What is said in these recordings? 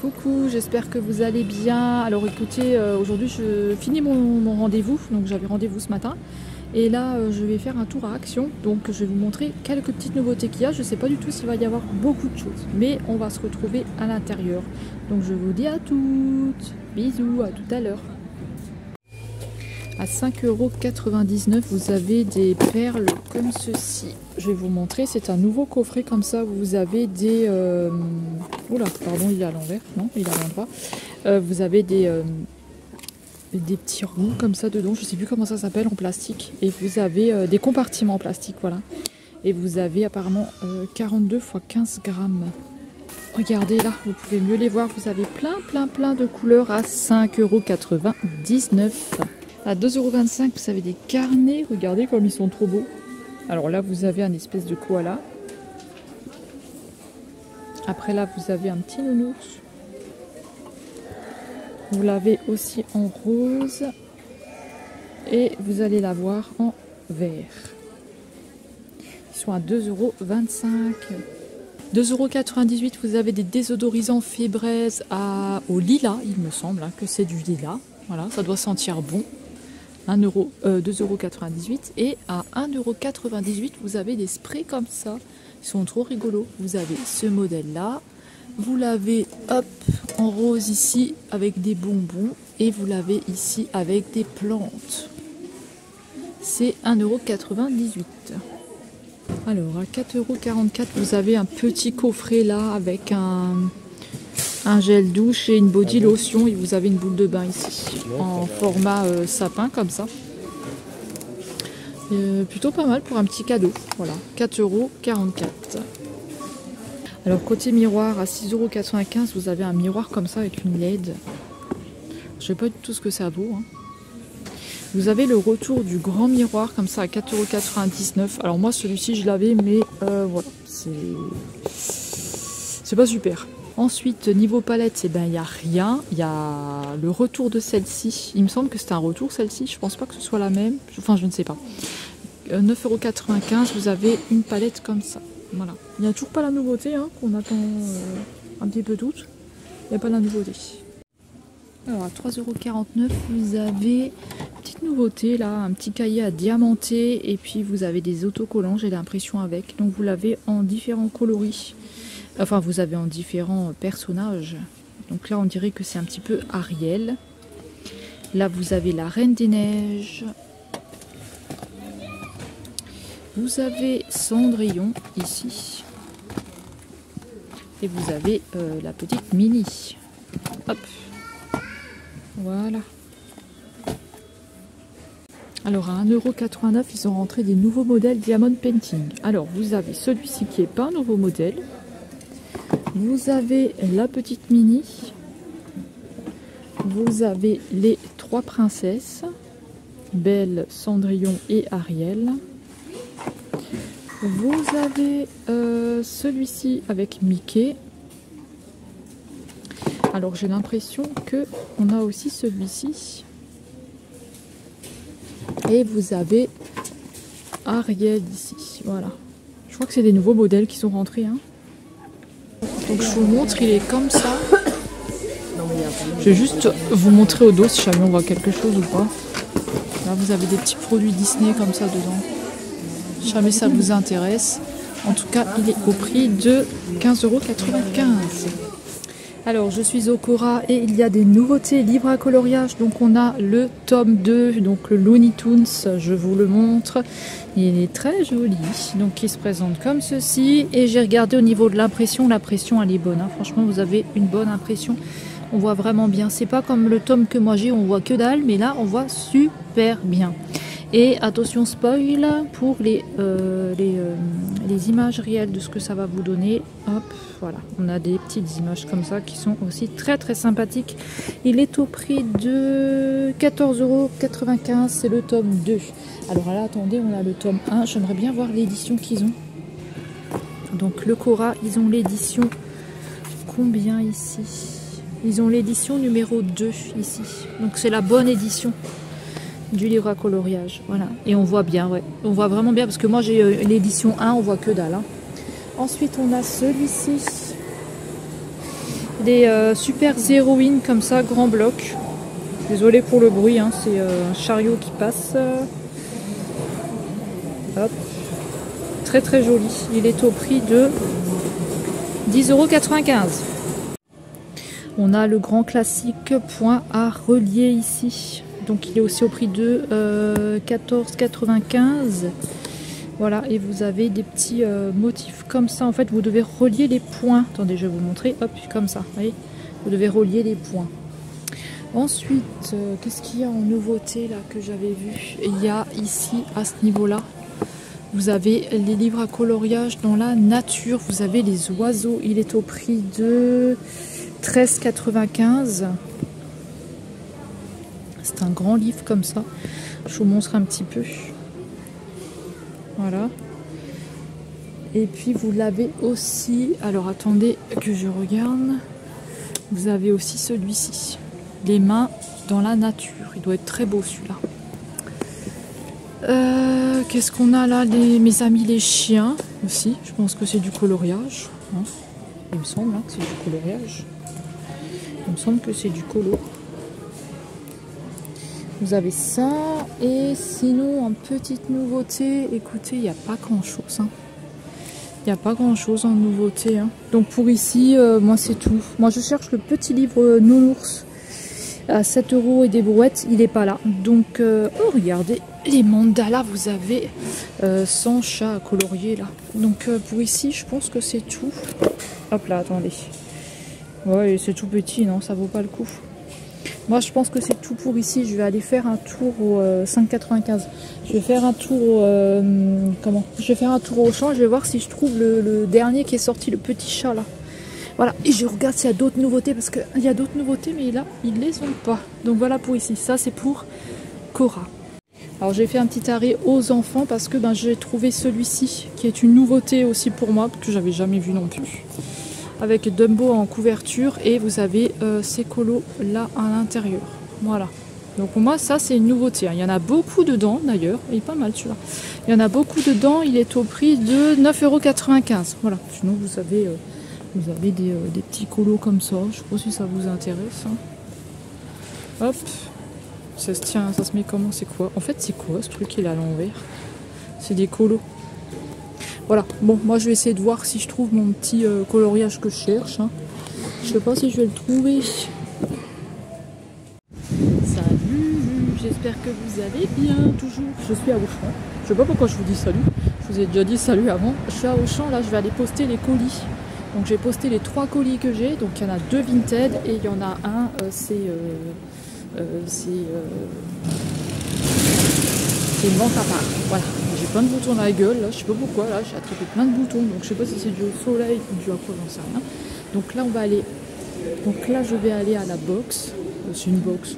Coucou, j'espère que vous allez bien. Alors écoutez, aujourd'hui je finis mon rendez-vous, donc j'avais rendez-vous ce matin. Et là je vais faire un tour à Action, donc je vais vous montrer quelques petites nouveautés qu'il y a. Je ne sais pas du tout s'il va y avoir beaucoup de choses, mais on va se retrouver à l'intérieur. Donc je vous dis à toutes, bisous, à tout à l'heure. À 5,99 € vous avez des perles comme ceci. Je vais vous montrer, c'est un nouveau coffret comme ça. Vous avez des... Oula, pardon, il est à l'envers. Non, il est à l'endroit. Vous avez des petits ronds comme ça dedans. Je ne sais plus comment ça s'appelle en plastique. Et vous avez des compartiments en plastique, voilà. Et vous avez apparemment 42 x 15 grammes. Regardez là, vous pouvez mieux les voir. Vous avez plein de couleurs à 5,99 €. À 2,25 €, vous avez des carnets. Regardez comme ils sont trop beaux. Alors là, vous avez un espèce de koala. Après là, vous avez un petit nounours. Vous l'avez aussi en rose. Et vous allez l'avoir en vert. Ils sont à 2,25 €. 2,98 €, vous avez des désodorisants Febreze au lilas. Il me semble que c'est du lilas. Voilà, ça doit sentir bon. 2,98 € et à 1,98 €, vous avez des sprays comme ça. Ils sont trop rigolos. Vous avez ce modèle là. Vous l'avez en rose ici avec des bonbons. Et vous l'avez ici avec des plantes. C'est 1,98 €. Alors à 4,44 €, vous avez un petit coffret là avec un gel douche et une body lotion. Et vous avez une boule de bain ici en format sapin comme ça. Plutôt pas mal pour un petit cadeau. Voilà, 4,44 €. Alors côté miroir, à 6,95 €, vous avez un miroir comme ça avec une LED. Je sais pas du tout ce que ça vaut. Hein. Vous avez le retour du grand miroir comme ça à 4,99 €. Alors moi celui-ci je l'avais, mais voilà, c'est pas super. Ensuite, niveau palette, il n'y a rien. Il y a le retour de celle-ci. Il me semble que c'est un retour, celle-ci. Je pense pas que ce soit la même. Enfin, je ne sais pas. 9,95 €, vous avez une palette comme ça. Voilà. Il n'y a toujours pas la nouveauté, hein, qu'on attend un petit peu toutes. Il n'y a pas la nouveauté. Alors, à 3,49 €, vous avez une petite nouveauté, là. Un petit cahier à diamanter. Et puis, vous avez des autocollants, j'ai l'impression, avec. Donc, vous l'avez en différents coloris. Enfin, vous avez en différents personnages. Donc là, on dirait que c'est un petit peu Ariel. Là, vous avez la Reine des Neiges. Vous avez Cendrillon ici. Et vous avez la petite Minnie. Hop. Voilà. Alors, à 1,89 €, ils ont rentré des nouveaux modèles Diamond Painting. Alors, vous avez celui-ci qui n'est pas un nouveau modèle. Vous avez la petite Minnie. Vous avez les trois princesses. Belle, Cendrillon et Ariel. Vous avez celui-ci avec Mickey. Alors j'ai l'impression que on a aussi celui-ci. Et vous avez Ariel ici. Voilà. Je crois que c'est des nouveaux modèles qui sont rentrés. Hein. Donc je vous montre, il est comme ça. Je vais juste vous montrer au dos si jamais on voit quelque chose ou pas. Là vous avez des petits produits Disney comme ça dedans. Si jamais ça vous intéresse. En tout cas il est au prix de 15,95 €. Alors je suis au Cora et il y a des nouveautés livres à coloriage. Donc on a le tome 2, donc le Looney Tunes, je vous le montre. Il est très joli, donc il se présente comme ceci. Et j'ai regardé au niveau de l'impression, l'impression elle est bonne. Hein. Franchement vous avez une bonne impression, on voit vraiment bien. C'est pas comme le tome que moi j'ai, on voit que dalle, mais là on voit super bien. Et attention spoil pour les images réelles de ce que ça va vous donner. Hop, voilà, on a des petites images comme ça qui sont aussi très sympathiques. Il est au prix de 14,95 €, c'est le tome 2. Alors là, attendez, on a le tome 1. J'aimerais bien voir l'édition qu'ils ont. Donc le Cora, ils ont l'édition combien ici? Ils ont l'édition numéro 2 ici. Donc c'est la bonne édition du livre à coloriage, voilà, et on voit bien, ouais, on voit vraiment bien parce que moi j'ai l'édition 1, on voit que dalle. Hein. Ensuite on a celui-ci Des super héroïnes comme ça, grand bloc. Désolé pour le bruit, hein, c'est un chariot qui passe. Hop. Très très joli. Il est au prix de 10,95 €. On a le grand classique point à relier ici. Donc il est aussi au prix de 14,95 €. Voilà, et vous avez des petits motifs comme ça. En fait, vous devez relier les points. Attendez, je vais vous montrer. Hop, comme ça. Vous voyez, vous devez relier les points. Ensuite, qu'est-ce qu'il y a en nouveauté là que j'avais vu? Il y a ici, à ce niveau-là, vous avez les livres à coloriage dans la nature. Vous avez les oiseaux. Il est au prix de 13,95 €. C'est un grand livre comme ça. Je vous montre un petit peu. Voilà. Et puis vous l'avez aussi. Alors attendez que je regarde. Vous avez aussi celui-ci. Les mains dans la nature. Il doit être très beau celui-là. Qu'est-ce qu'on a là? Mes amis les chiens aussi. Je pense que c'est du coloriage. Hein, il me semble que c'est du coloriage. Il me semble que c'est du colo. Vous avez ça. Et sinon, en petite nouveauté, écoutez, il n'y a pas grand-chose. Hein. Il n'y a pas grand-chose en nouveauté. Hein. Donc pour ici, moi c'est tout. Moi je cherche le petit livre Nounours à 7 € et des brouettes. Il n'est pas là. Donc, oh regardez, les mandalas, vous avez 100 chats à colorier là. Donc pour ici, je pense que c'est tout. Hop là, attendez. Ouais, c'est tout petit, non, ça vaut pas le coup. Moi, je pense que c'est tout pour ici. Je vais aller faire un tour au 5,95 €. Je vais faire un tour au... Je vais faire un tour au champ. Je vais voir si je trouve le dernier qui est sorti, le petit chat, là. Voilà. Et je regarde s'il y a d'autres nouveautés, parce qu'il y a d'autres nouveautés, mais là, ils les ont pas. Donc voilà pour ici. Ça, c'est pour Cora. Alors, j'ai fait un petit arrêt aux enfants, parce que j'ai trouvé celui-ci, qui est une nouveauté aussi pour moi, que j'avais jamais vu non plus. Avec Dumbo en couverture, et vous avez ces colos là à l'intérieur. Voilà. Donc pour moi ça c'est une nouveauté. Il y en a beaucoup dedans d'ailleurs. Il est pas mal celui-là. Il y en a beaucoup dedans. Il est au prix de 9,95 €. Voilà. Sinon vous avez des petits colos comme ça. Je sais pas si ça vous intéresse. Hein. Hop. Ça se tient, ça se met comment? C'est quoi? En fait c'est quoi ce truc qui est à l'envers? C'est des colos. Voilà, bon, moi je vais essayer de voir si je trouve mon petit coloriage que je cherche. Hein. Je sais pas si je vais le trouver. Salut, j'espère que vous allez bien, toujours. Je suis à Auchan. Je sais pas pourquoi je vous dis salut. Je vous ai déjà dit salut avant. Je suis à Auchan, là je vais aller poster les colis. Donc j'ai posté les 3 colis que j'ai. Donc il y en a 2 Vinted et il y en a un, c'est une vente à part. Voilà. J'ai plein de boutons dans la gueule, là, je sais pas pourquoi, là, j'ai attrapé plein de boutons, donc je sais pas si c'est dû au soleil ou dû à quoi, j'en sais rien. Donc là, on va aller, donc là, je vais aller à la box. C'est une box,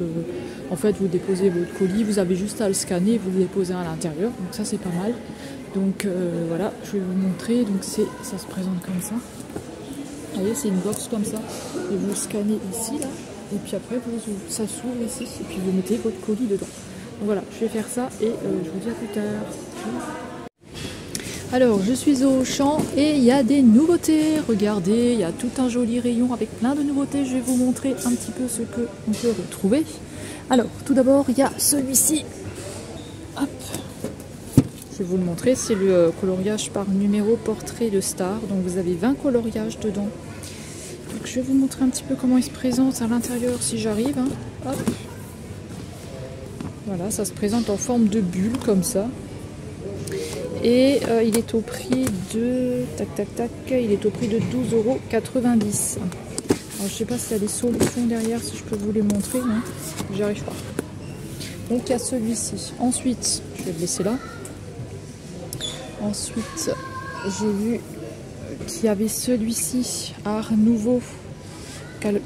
en fait, vous déposez votre colis, vous avez juste à le scanner, vous le déposez à l'intérieur, donc ça, c'est pas mal. Donc voilà, je vais vous montrer, donc ça se présente comme ça. Vous voyez, c'est une box comme ça, et vous le scannez ici, là, et puis après, ça s'ouvre ici, et puis vous mettez votre colis dedans. Donc voilà, je vais faire ça et je vous dis à plus tard. Alors, je suis au champ et il y a des nouveautés. Regardez, il y a tout un joli rayon avec plein de nouveautés. Je vais vous montrer un petit peu ce qu'on peut retrouver. Alors, tout d'abord, il y a celui-ci. Hop. Je vais vous le montrer. C'est le coloriage par numéro portrait de star. Donc, vous avez 20 coloriages dedans. Donc, je vais vous montrer un petit peu comment il se présente à l'intérieur si j'arrive. Hein. Hop. Voilà, ça se présente en forme de bulle comme ça. Et il est au prix de... Tac, tac, tac. Il est au prix de 12,90 €. Alors, je sais pas s'il y a des solutions derrière, si je peux vous les montrer. Non, j'y arrive pas. Donc, il y a celui-ci. Ensuite, je vais le laisser là. Ensuite, j'ai vu qu'il y avait celui-ci, Art Nouveau,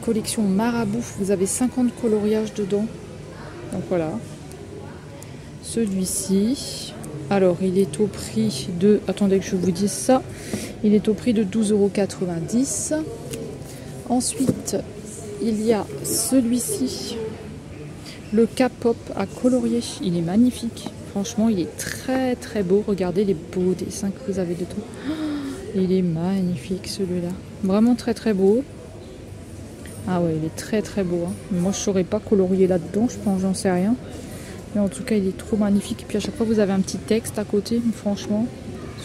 collection Marabout. Vous avez 50 coloriages dedans. Donc, voilà. Celui-ci, alors il est au prix de, attendez que je vous dise ça, il est au prix de 12,90 €. Ensuite, il y a celui-ci, le K-pop à colorier, il est magnifique, franchement il est très très beau, regardez les beaux dessins que vous avez dedans, il est magnifique celui-là, vraiment très très beau. Ah ouais, il est très très beau. Hein. Moi je saurais pas colorier là-dedans, je pense, j'en sais rien. Mais en tout cas il est trop magnifique. Et puis à chaque fois vous avez un petit texte à côté, franchement.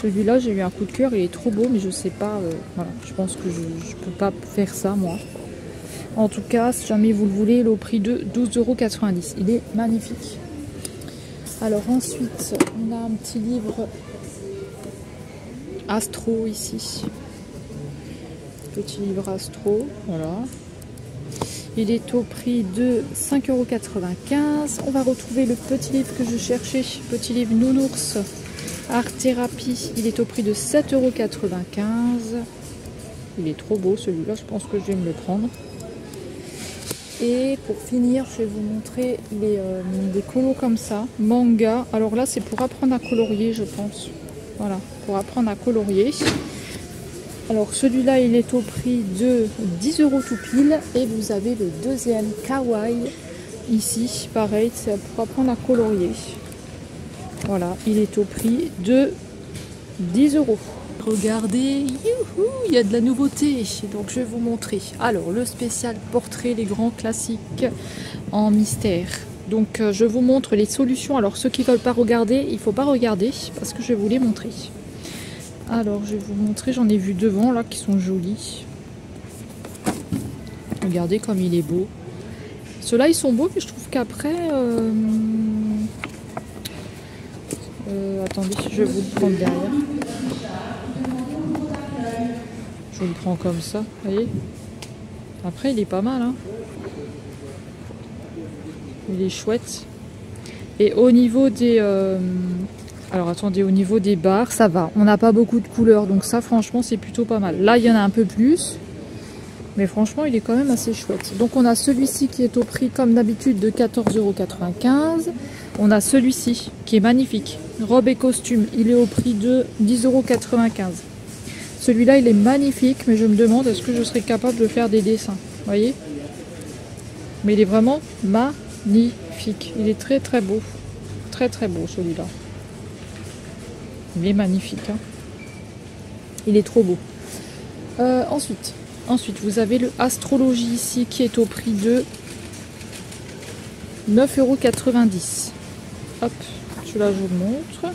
Celui-là j'ai eu un coup de cœur, il est trop beau, mais je sais pas, voilà, je pense que je peux pas faire ça moi. En tout cas, si jamais vous le voulez, il est au prix de 12,90 €. Il est magnifique. Alors ensuite, on a un petit livre Astro ici. Petit livre Astro, voilà. Il est au prix de 5,95 €. On va retrouver le petit livre que je cherchais, petit livre Nounours Art Thérapie. Il est au prix de 7,95 €. Il est trop beau celui-là, je pense que je vais me le prendre. Et pour finir, je vais vous montrer des colos comme ça, manga. Alors là, c'est pour apprendre à colorier, je pense. Voilà, pour apprendre à colorier. Alors celui-là, il est au prix de 10 € tout pile. Et vous avez le deuxième Kawaii ici, pareil, c'est pour apprendre à colorier. Voilà, il est au prix de 10 €. Regardez, youhou, il y a de la nouveauté, donc je vais vous montrer. Alors, le spécial portrait, les grands classiques en mystère. Donc, je vous montre les solutions. Alors, ceux qui ne veulent pas regarder, il ne faut pas regarder parce que je vais vous les montrer. Alors, je vais vous montrer, j'en ai vu devant là qui sont jolis. Regardez comme il est beau. Ceux-là, ils sont beaux, mais je trouve qu'après... attendez, je vais vous le prendre derrière. Je le prends comme ça, vous voyez. Après, il est pas mal, hein. Il est chouette. Et au niveau des... alors, attendez, au niveau des barres, ça va. On n'a pas beaucoup de couleurs, donc ça, franchement, c'est plutôt pas mal. Là, il y en a un peu plus. Mais franchement, il est quand même assez chouette. Donc, on a celui-ci qui est au prix, comme d'habitude, de 14,95 €. On a celui-ci, qui est magnifique. Robe et costume, il est au prix de 10,95 €. Celui-là, il est magnifique, mais je me demande est-ce que je serais capable de faire des dessins. Vous voyez? Mais il est vraiment magnifique. Il est très très beau. Très très beau celui-là. Il est magnifique. Hein. Il est trop beau. Ensuite, vous avez le Astrologie ici qui est au prix de 9,90 €. Hop, celui-là je vous le montre.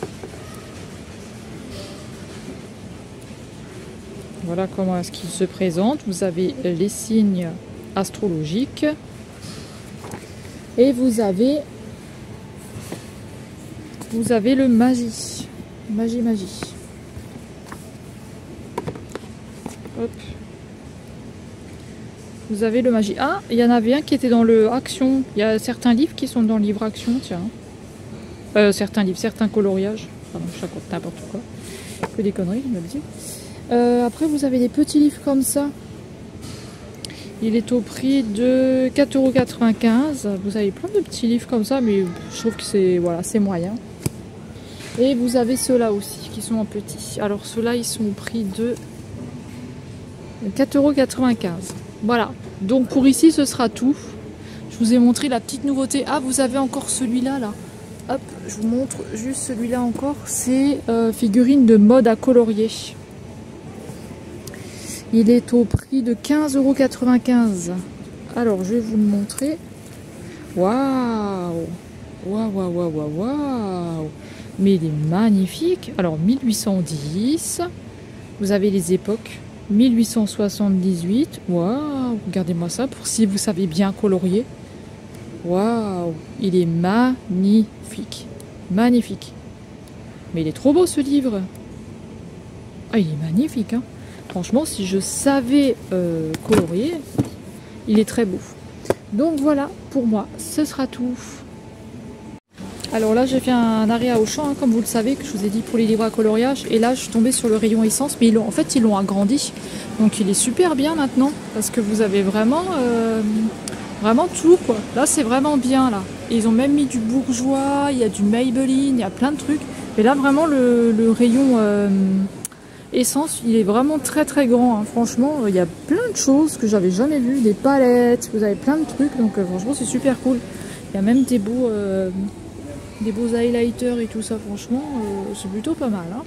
Voilà comment est-ce qu'il se présente. Vous avez les signes astrologiques. Et vous avez le magie. Magie. Hop. Vous avez le magie. Ah, il y en avait un qui était dans le action. Il y a certains livres qui sont dans le livre action, tiens. Certains coloriages. Pardon, je raconte n'importe quoi. Que des conneries, je me le dis. Après, vous avez des petits livres comme ça. Il est au prix de 4,95 €. Vous avez plein de petits livres comme ça, mais je trouve que c'est voilà, c'est moyen. Et vous avez ceux-là aussi, qui sont en petit. Alors, ceux-là, ils sont au prix de 4,95 €. Voilà. Donc, pour ici, ce sera tout. Je vous ai montré la petite nouveauté. Ah, vous avez encore celui-là, là. Hop, je vous montre juste celui-là encore. C'est figurine de mode à colorier. Il est au prix de 15,95 €. Alors, je vais vous le montrer. Waouh! Waouh! Mais il est magnifique. Alors, 1810. Vous avez les époques. 1878. Waouh! Regardez-moi ça pour si vous savez bien colorier. Waouh! Il est magnifique. Magnifique. Mais il est trop beau ce livre. Ah, il est magnifique, hein. Franchement, si je savais colorier, il est très beau. Donc voilà, pour moi, ce sera tout. Alors là, j'ai fait un arrêt à Auchan, hein, comme vous le savez, que je vous ai dit pour les livres à coloriage. Et là, je suis tombée sur le rayon essence, mais en fait, ils l'ont agrandi. Donc il est super bien maintenant, parce que vous avez vraiment tout, quoi. Là, c'est vraiment bien, là. Et ils ont même mis du Bourjois, il y a du Maybelline, il y a plein de trucs. Et là, vraiment, le rayon... essence, il est vraiment très très grand, hein. Franchement, il y a plein de choses que j'avais jamais vues, des palettes, vous avez plein de trucs, donc franchement c'est super cool. Il y a même des beaux highlighters et tout ça, franchement c'est plutôt pas mal, hein.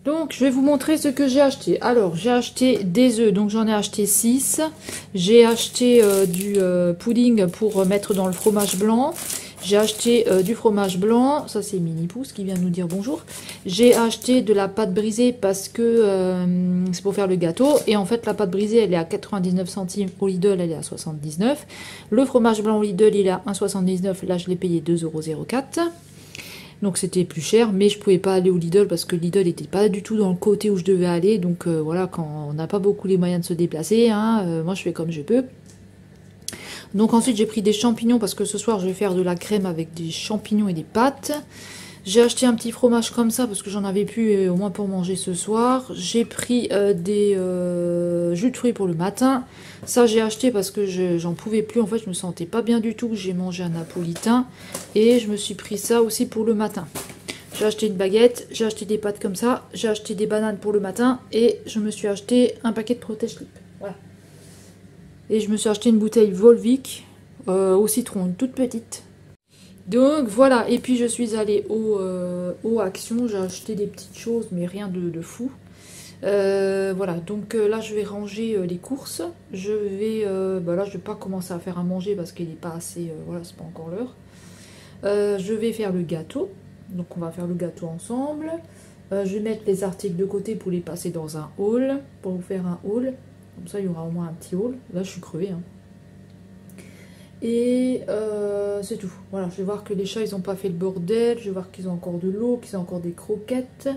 Donc, je vais vous montrer ce que j'ai acheté. Alors, j'ai acheté des œufs, donc j'en ai acheté 6. J'ai acheté du pudding pour mettre dans le fromage blanc. J'ai acheté du fromage blanc, ça c'est Mini Pouce qui vient nous dire bonjour. J'ai acheté de la pâte brisée parce que c'est pour faire le gâteau. Et en fait, la pâte brisée, elle est à 99 centimes. Au Lidl, elle est à 79. Le fromage blanc au Lidl, il est à 1,79. Là, je l'ai payé 2,04 €. Donc c'était plus cher, mais je pouvais pas aller au Lidl parce que Lidl n'était pas du tout dans le côté où je devais aller. Donc voilà, quand on n'a pas beaucoup les moyens de se déplacer, hein, moi je fais comme je peux. Donc ensuite j'ai pris des champignons parce que ce soir je vais faire de la crème avec des champignons et des pâtes. J'ai acheté un petit fromage comme ça parce que j'en avais plus au moins pour manger ce soir. J'ai pris des jus de fruits pour le matin. Ça j'ai acheté parce que j'en pouvais plus. En fait je me sentais pas bien du tout. J'ai mangé un napolitain et je me suis pris ça aussi pour le matin. J'ai acheté une baguette, j'ai acheté des pâtes comme ça, j'ai acheté des bananes pour le matin et je me suis acheté un paquet de protège-slip. Voilà. Et je me suis acheté une bouteille Volvic au citron, une toute petite. Donc voilà, et puis je suis allée au Action, j'ai acheté des petites choses mais rien de fou. Voilà, donc là je vais ranger les courses. Je vais, là je vais pas commencer à faire à manger parce qu'il n'est pas assez, voilà, c'est pas encore l'heure. Je vais faire le gâteau, donc on va faire le gâteau ensemble. Je vais mettre les articles de côté pour les passer dans un haul, pour vous faire un haul. Comme ça, il y aura au moins un petit haul. Là, je suis crevée. Hein. Et c'est tout. Voilà, je vais voir que les chats, ils n'ont pas fait le bordel. Je vais voir qu'ils ont encore de l'eau, qu'ils ont encore des croquettes.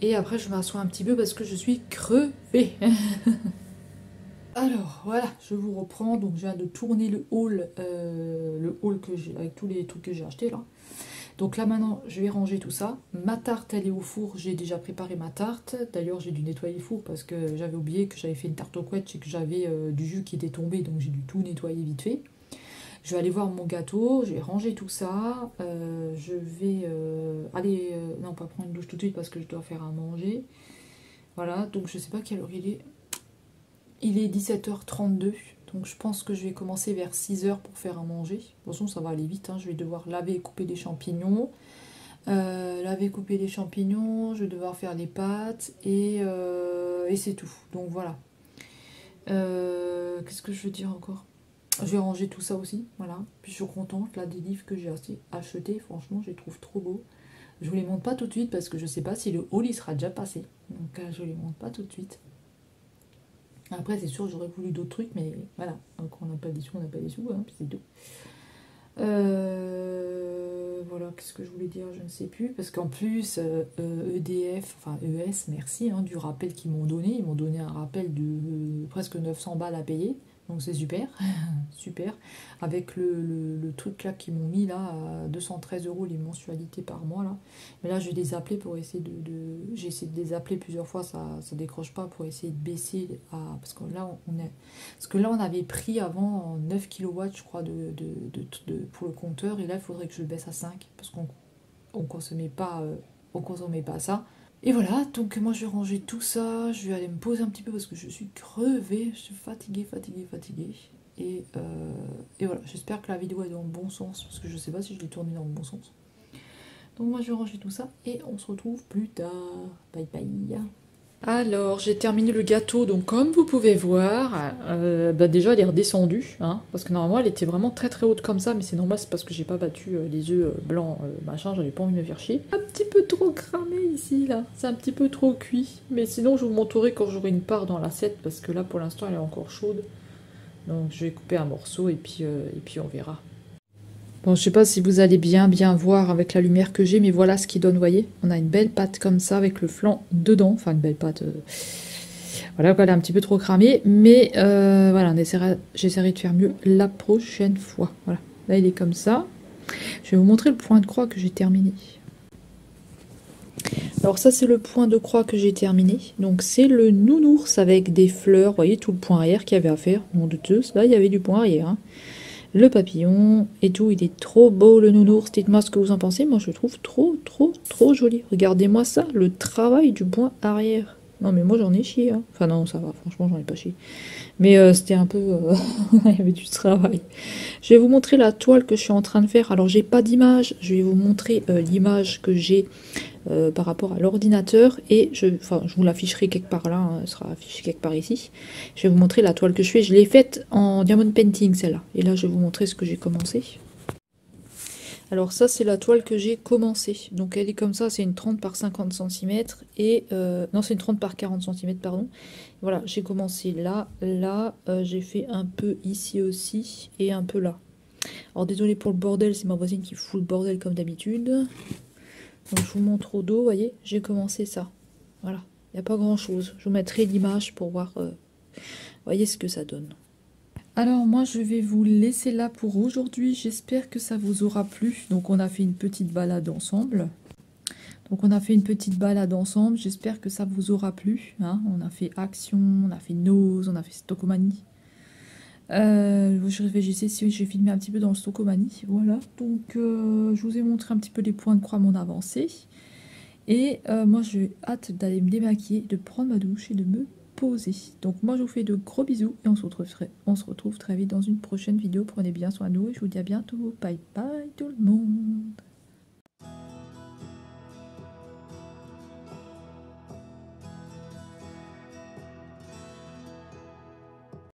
Et après, je m'assois un petit peu parce que je suis crevée. Alors, voilà, je vous reprends. Donc, je viens de tourner le haul que j'ai, avec tous les trucs que j'ai achetés, là. Donc là maintenant je vais ranger tout ça. Ma tarte elle est au four, j'ai déjà préparé ma tarte. D'ailleurs j'ai dû nettoyer le four parce que j'avais oublié que j'avais fait une tarte au quetch et que j'avais du jus qui était tombé, donc j'ai dû tout nettoyer vite fait. Je vais aller voir mon gâteau, je vais ranger tout ça. Je vais aller, non pas prendre une douche tout de suite parce que je dois faire à manger. Voilà, donc je sais pas quelle heure il est. Il est 17h32. Donc je pense que je vais commencer vers 6h pour faire à manger. De toute façon ça va aller vite, hein. Je vais devoir laver et couper les champignons. Laver et couper les champignons, je vais devoir faire les pâtes et c'est tout. Donc voilà. Qu'est-ce que je veux dire encore? Je vais ranger tout ça aussi, voilà. Puis je suis contente là des livres que j'ai achetés, franchement je les trouve trop beaux. Je vous les montre pas tout de suite parce que je sais pas si le haul il sera déjà passé. Donc je les montre pas tout de suite. Après, c'est sûr, j'aurais voulu d'autres trucs, mais voilà. Donc, on n'a pas des sous, on n'a pas des sous, hein, puis c'est tout. Voilà, qu'est-ce que je voulais dire, je ne sais plus. Parce qu'en plus, EDF, enfin ES, merci, hein, du rappel qu'ils m'ont donné. Ils m'ont donné un rappel de presque 900 balles à payer. Donc c'est super, super. Avec le truc là qu'ils m'ont mis là, à 213 € les mensualités par mois là. Mais là je vais les appeler pour essayer j'ai essayé de les appeler plusieurs fois, ça décroche pas, pour essayer de baisser parce que là on avait pris avant 9 kW je crois pour le compteur, et là il faudrait que je le baisse à 5 parce qu'on consommait pas ça. Et voilà, donc moi je vais ranger tout ça, je vais aller me poser un petit peu parce que je suis crevée, je suis fatiguée. Et voilà, j'espère que la vidéo est dans le bon sens, parce que je sais pas si je l'ai tournée dans le bon sens. Donc moi je vais ranger tout ça et on se retrouve plus tard. Bye bye. Alors, j'ai terminé le gâteau, donc comme vous pouvez voir, déjà elle est redescendue, hein, parce que normalement elle était vraiment très très haute comme ça, mais c'est normal, c'est parce que j'ai pas battu les œufs blancs, machin, j'avais pas envie de me faire chier. Un petit peu trop cramé ici, là, c'est un petit peu trop cuit, mais sinon je vous montrerai quand j'aurai une part dans l'assiette, parce que là pour l'instant elle est encore chaude, donc je vais couper un morceau et puis on verra. Bon, je sais pas si vous allez bien voir avec la lumière que j'ai, mais voilà ce qui donne, vous voyez. On a une belle pâte comme ça avec le flanc dedans. Enfin, une belle pâte. Voilà, elle est un petit peu trop cramée. Mais voilà, j'essaierai de faire mieux la prochaine fois. Voilà, là il est comme ça. Je vais vous montrer le point de croix que j'ai terminé. Alors ça, c'est le point de croix que j'ai terminé. Donc c'est le nounours avec des fleurs. Vous voyez, tout le point arrière qu'il y avait à faire. Mon de Zeus, là il y avait du point arrière, hein. Le papillon et tout, il est trop beau le nounours. Dites-moi ce que vous en pensez. Moi je le trouve trop joli. Regardez-moi ça, le travail du point arrière. Non mais moi j'en ai chié, hein. Enfin non, ça va, franchement j'en ai pas chié. Mais c'était un peu... il y avait du travail. Je vais vous montrer la toile que je suis en train de faire. Alors j'ai pas d'image, je vais vous montrer l'image que j'ai par rapport à l'ordinateur. Et je vous l'afficherai quelque part là, hein, elle sera affichée quelque part ici. Je vais vous montrer la toile que je fais. Je l'ai faite en diamond painting celle-là. Et là je vais vous montrer ce que j'ai commencé. Alors ça c'est la toile que j'ai commencé. Donc elle est comme ça, c'est une 30 par 50 cm. Et non, c'est une 30 par 40 cm, pardon. Voilà, j'ai commencé là, j'ai fait un peu ici aussi et un peu là. Alors désolé pour le bordel, c'est ma voisine qui fout le bordel comme d'habitude. Donc je vous montre au dos, vous voyez, j'ai commencé ça. Voilà, il n'y a pas grand chose. Je vous mettrai l'image pour voir, voyez ce que ça donne. Alors moi je vais vous laisser là pour aujourd'hui, j'espère que ça vous aura plu. Donc on a fait une petite balade ensemble. J'espère que ça vous aura plu. Hein. On a fait Action, on a fait Nose, on a fait Stokomanie. Je réfléchissais si j'ai filmé un petit peu dans le Stokomanie. Voilà, donc je vous ai montré un petit peu les points de croix, mon avancée. Et moi j'ai hâte d'aller me démaquiller, de prendre ma douche et de me poser. Donc moi je vous fais de gros bisous et on se retrouve très vite dans une prochaine vidéo. Prenez bien soin de vous et je vous dis à bientôt. Bye bye tout le monde.